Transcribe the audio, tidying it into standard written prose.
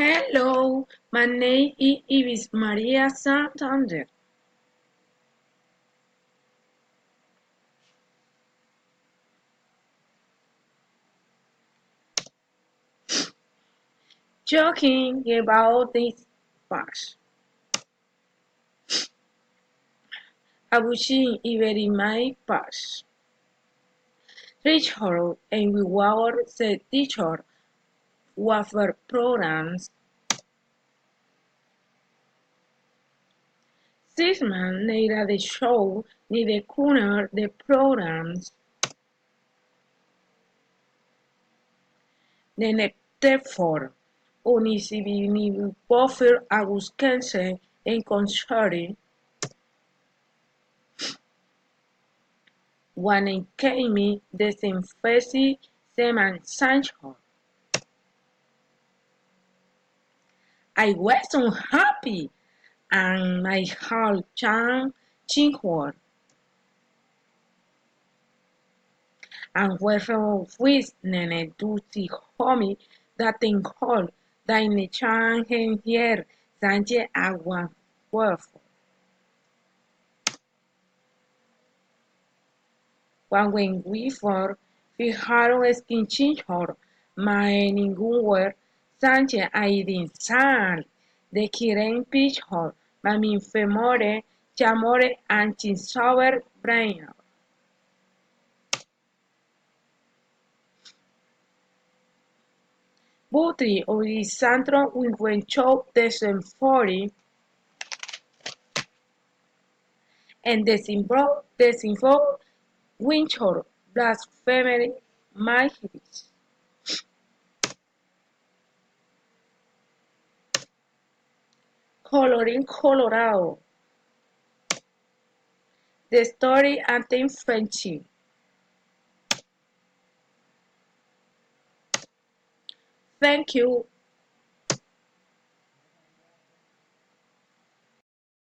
Hello, my name is Maria Santander. Joking about this past. Abushing even my past. Richard and we were the teacher wafer programs. Sisman neither the show ni the corner the programs. Nene Tefort, Unisibini Buffer Aguskense en Consorti, Wanekami Desinfesi Seman Sancho. I was unhappy and my heart chan chinhor. And wherefore with nene duty homie that in hall dine chan hen here sanje agua wherefore. When we for fijaron esquinchinhor, my ningún Sánchez aidin sal, de quieren pichhor, mamin femore, chamore anchin sober brain. Butri o di santro winquencho desenfori and desinfo winchor blasphemy magis. Coloring Colorado. The story anti Frenchy. Thank you.